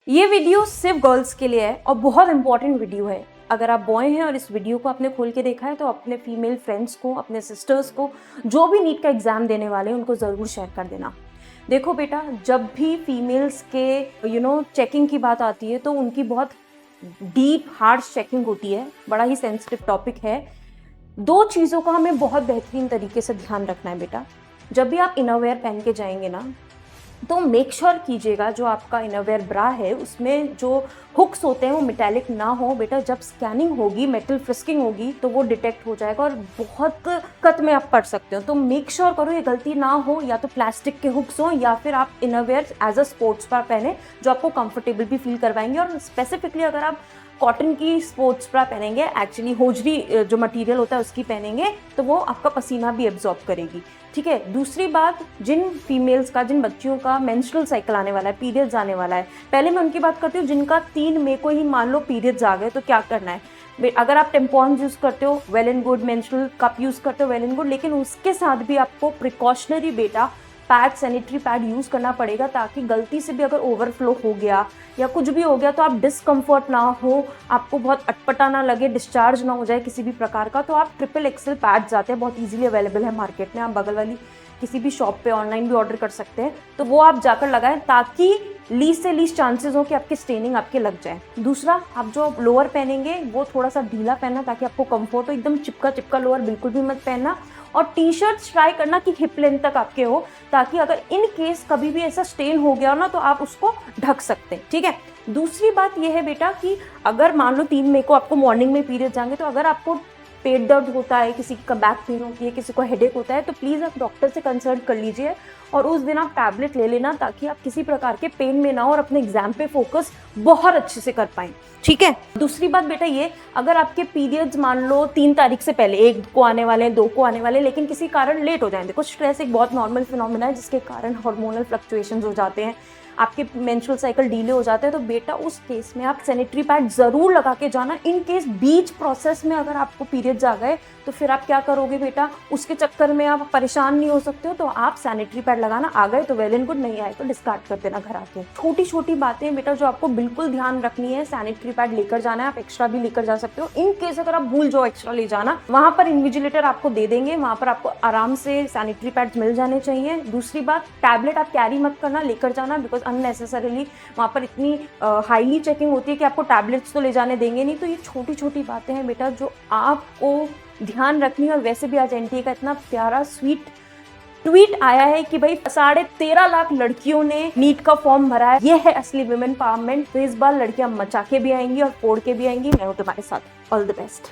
ये वीडियो सिर्फ गर्ल्स के लिए है और बहुत इंपॉर्टेंट वीडियो है। अगर आप बॉय हैं और इस वीडियो को आपने खोल के देखा है तो अपने फीमेल फ्रेंड्स को, अपने सिस्टर्स को, जो भी नीट का एग्जाम देने वाले हैं उनको ज़रूर शेयर कर देना। देखो बेटा, जब भी फीमेल्स के चेकिंग की बात आती है तो उनकी बहुत डीप हार्श चेकिंग होती है। बड़ा ही सेंसिटिव टॉपिक है। दो चीज़ों का हमें बहुत बेहतरीन तरीके से ध्यान रखना है बेटा। जब भी आप इनरवेयर पहन के जाएंगे ना, तो मेक श्योर कीजिएगा जो आपका इनरवेयर ब्रा है उसमें जो हुक्स होते हैं वो मेटालिक ना हो बेटा। जब स्कैनिंग होगी, मेटल फ्रिस्किंग होगी तो वो डिटेक्ट हो जाएगा और बहुत दिक्कत में आप पड़ सकते हो। तो मेक श्योर करो ये गलती ना हो, या तो प्लास्टिक के हुक्स हो या फिर आप innerwear as a sports bra पहने जो आपको कंफर्टेबल भी फील करवाएंगे। और स्पेसिफिकली अगर आप कॉटन की स्पोर्ट्स ब्रा पहनेंगे, एक्चुअली होजरी जो मटेरियल होता है उसकी पहनेंगे, तो वो आपका पसीना भी एब्जॉर्ब करेगी। ठीक है। दूसरी बात, जिन फीमेल्स का, जिन बच्चियों का मेंस्ट्रुअल साइकिल आने वाला है, पीरियड्स आने वाला है, पहले मैं उनकी बात करती हूँ जिनका 3 मई को ही मान लो पीरियड्स आ गए तो क्या करना है। अगर आप टेम्पॉन्स यूज़ करते हो well and good, menstrual cup use करते हो वेल एंड गुड, लेकिन उसके साथ भी आपको प्रिकॉशनरी बेटा पैड, सैनिटरी पैड यूज़ करना पड़ेगा, ताकि गलती से भी अगर ओवरफ्लो हो गया या कुछ भी हो गया तो आप डिस्कम्फर्ट ना हो, आपको बहुत अटपटा ना लगे, डिस्चार्ज ना हो जाए किसी भी प्रकार का। तो आप ट्रिपल एक्सेल पैड्स आते हैं, बहुत इजीली अवेलेबल है मार्केट में, आप बगल वाली किसी भी शॉप पे ऑनलाइन भी ऑर्डर कर सकते हैं, तो वो आप जाकर लगाएं ताकि लीस्ट से लीस्ट चांसेस हो कि आपकी स्टेनिंग आपके लग जाए। दूसरा, आप जो लोअर पहनेंगे वो थोड़ा सा ढीला पहनना ताकि आपको कंफर्ट हो। एकदम चिपका चिपका लोअर बिल्कुल भी मत पहनना। और टी शर्ट ट्राई करना कि हिप लेंथ तक आपके हो, ताकि अगर इन केस कभी भी ऐसा स्टेन हो गया हो ना तो आप उसको ढक सकते हैं। ठीक है। दूसरी बात यह है बेटा कि अगर मान लो 3 मई को आपको मॉर्निंग में पीरियड्स आएंगे, तो अगर आपको पेट दर्द होता है, किसी का बैक पेन होती है, किसी को हेडेक होता है, तो प्लीज़ आप डॉक्टर से कंसल्ट कर लीजिए और उस दिन आप टैबलेट ले लेना ताकि आप किसी प्रकार के पेन में ना हो और अपने एग्जाम पे फोकस बहुत अच्छे से कर पाएं। ठीक है। दूसरी बात बेटा ये, अगर आपके पीरियड्स मान लो 3 तारीख से पहले, 1 को आने वाले हैं, 2 को आने वाले, लेकिन किसी कारण लेट हो जाए, देखो स्ट्रेस एक बहुत नॉर्मल फिनोमिना है जिसके कारण हार्मोनल फ्लक्चुएशंस हो जाते हैं, आपके मेंस्ट्रुअल साइकिल डिले हो जाते हैं, तो बेटा उस केस में आप सैनिटरी पैड ज़रूर लगा के जाना। इन केस बीच प्रोसेस में अगर आपको पीरियड्स आ गए तो फिर आप क्या करोगे बेटा, उसके चक्कर में आप परेशान नहीं हो सकते हो, तो आप सैनिटरी पैड लगाना। आ गए तो वेल एंड गुड, नहीं आए तो डिस्कार्ड कर देना घर आके। छोटी छोटी बातें बेटा जो आपको बिल्कुल ध्यान रखनी है। सैनिटरी पैड लेकर जाना है, आप एक्स्ट्रा भी लेकर जा सकते हो। इन केस अगर आप भूल जाओ एक्स्ट्रा ले जाना, वहां पर इन्विजिलेटर आपको दे देंगे, वहां पर आपको आराम से सैनिटरी पैड्स मिल जाने चाहिए। दूसरी बात, टैबलेट आप कैरी मत करना, लेकर जाना, बिकॉज अननेसेसरीली वहाँ पर इतनी हाईली चेकिंग होती है कि आपको टैबलेट्स तो ले जाने देंगे नहीं। तो ये छोटी छोटी बातें हैं बेटा जो आपको ध्यान रखनी है। और वैसे भी आज एनटीए का इतना प्यारा स्वीट ट्वीट आया है कि भाई 13.5 लाख लड़कियों ने नीट का फॉर्म भरा है, ये है असली वुमेन पावरमेंट। तो इस बार लड़कियां मचा के भी आएंगी और फोड़ के भी आएंगी। मैं हूं तुम्हारे साथ। All the best.